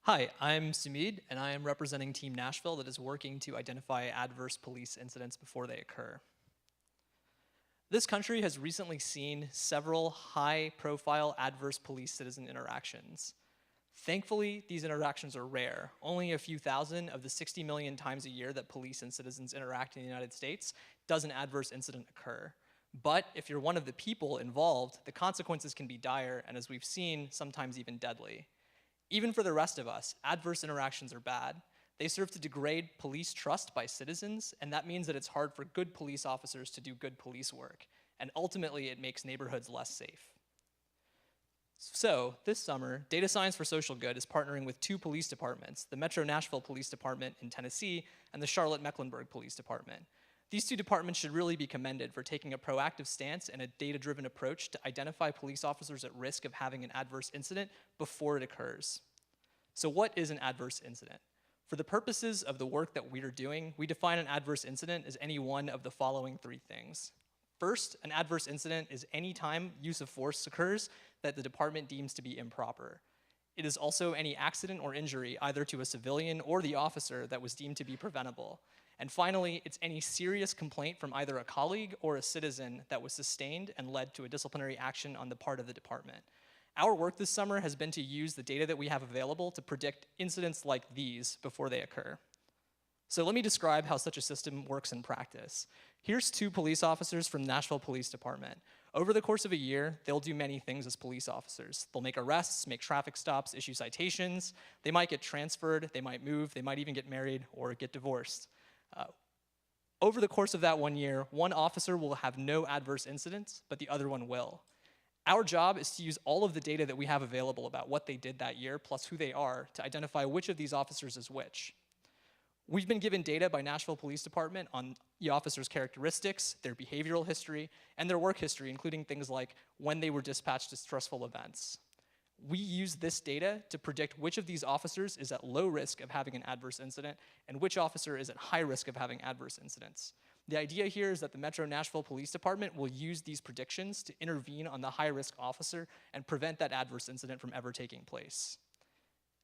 Hi, I'm Sumedh, and I am representing Team Nashville that is working to identify adverse police incidents before they occur. This country has recently seen several high-profile adverse police-citizen interactions. Thankfully, these interactions are rare. Only a few thousand of the 60 million times a year that police and citizens interact in the United States does an adverse incident occur. But if you're one of the people involved, the consequences can be dire, and as we've seen, sometimes even deadly. Even for the rest of us, adverse interactions are bad. They serve to degrade police trust by citizens, and that means that it's hard for good police officers to do good police work, and ultimately it makes neighborhoods less safe. So, this summer, Data Science for Social Good is partnering with two police departments, the Metro Nashville Police Department in Tennessee and the Charlotte-Mecklenburg Police Department. These two departments should really be commended for taking a proactive stance and a data-driven approach to identify police officers at risk of having an adverse incident before it occurs. So what is an adverse incident? For the purposes of the work that we are doing, we define an adverse incident as any one of the following three things. First, an adverse incident is any time use of force occurs that the department deems to be improper. It is also any accident or injury either to a civilian or the officer that was deemed to be preventable. And finally, it's any serious complaint from either a colleague or a citizen that was sustained and led to a disciplinary action on the part of the department. Our work this summer has been to use the data that we have available to predict incidents like these before they occur. So let me describe how such a system works in practice. Here's two police officers from the Nashville Police Department. Over the course of a year, they'll do many things as police officers. They'll make arrests, make traffic stops, issue citations. They might get transferred, they might move, they might even get married or get divorced. Over the course of that 1 year, one officer will have no adverse incidents, but the other one will. Our job is to use all of the data that we have available about what they did that year, plus who they are, to identify which of these officers is which. We've been given data by Nashville Police Department on the officers' characteristics, their behavioral history, and their work history, including things like when they were dispatched to stressful events. We use this data to predict which of these officers is at low risk of having an adverse incident and which officer is at high risk of having adverse incidents. The idea here is that the Metro Nashville Police Department will use these predictions to intervene on the high-risk officer and prevent that adverse incident from ever taking place.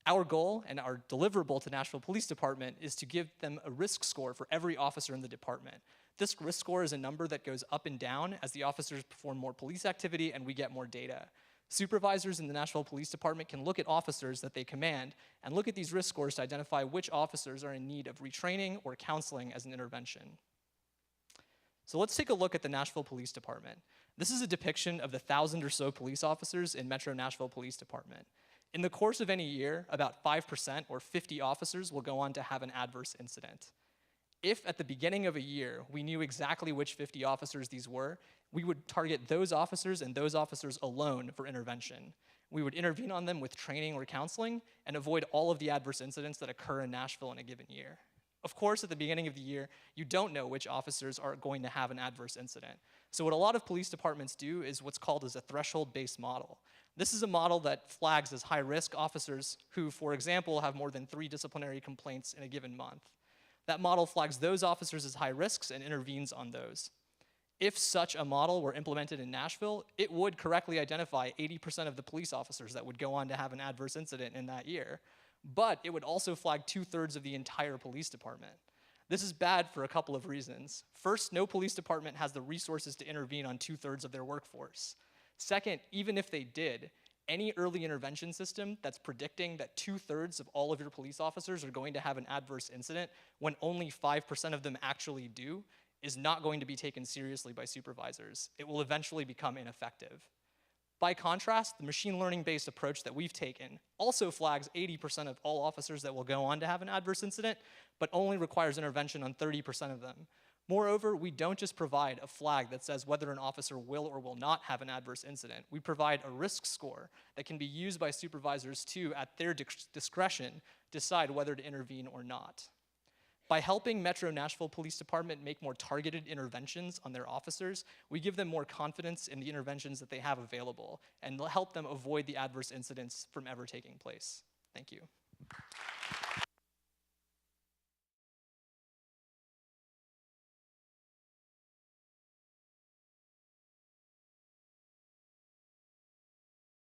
Our goal and our deliverable to Nashville Police Department is to give them a risk score for every officer in the department. This risk score is a number that goes up and down as the officers perform more police activity and we get more data. Supervisors in the Nashville Police Department can look at officers that they command and look at these risk scores to identify which officers are in need of retraining or counseling as an intervention. So let's take a look at the Nashville Police Department. This is a depiction of the 1,000 or so police officers in Metro Nashville Police Department. In the course of any year, about 5% or 50 officers will go on to have an adverse incident. If at the beginning of a year we knew exactly which 50 officers these were, we would target those officers and those officers alone for intervention. We would intervene on them with training or counseling and avoid all of the adverse incidents that occur in Nashville in a given year. Of course, at the beginning of the year, you don't know which officers are going to have an adverse incident. So what a lot of police departments do is what's called as a threshold-based model. This is a model that flags as high-risk officers who, for example, have more than 3 disciplinary complaints in a given month. That model flags those officers as high risks and intervenes on those. If such a model were implemented in Nashville, it would correctly identify 80% of the police officers that would go on to have an adverse incident in that year. But it would also flag 2/3 of the entire police department. This is bad for a couple of reasons. First, no police department has the resources to intervene on 2/3 of their workforce. Second, even if they did, any early intervention system that's predicting that 2/3 of all of your police officers are going to have an adverse incident when only 5% of them actually do is not going to be taken seriously by supervisors. It will eventually become ineffective. By contrast, the machine learning-based approach that we've taken also flags 80% of all officers that will go on to have an adverse incident, but only requires intervention on 30% of them. Moreover, we don't just provide a flag that says whether an officer will or will not have an adverse incident. We provide a risk score that can be used by supervisors to, at their discretion, decide whether to intervene or not. By helping Metro Nashville Police Department make more targeted interventions on their officers, we give them more confidence in the interventions that they have available and help them avoid the adverse incidents from ever taking place. Thank you.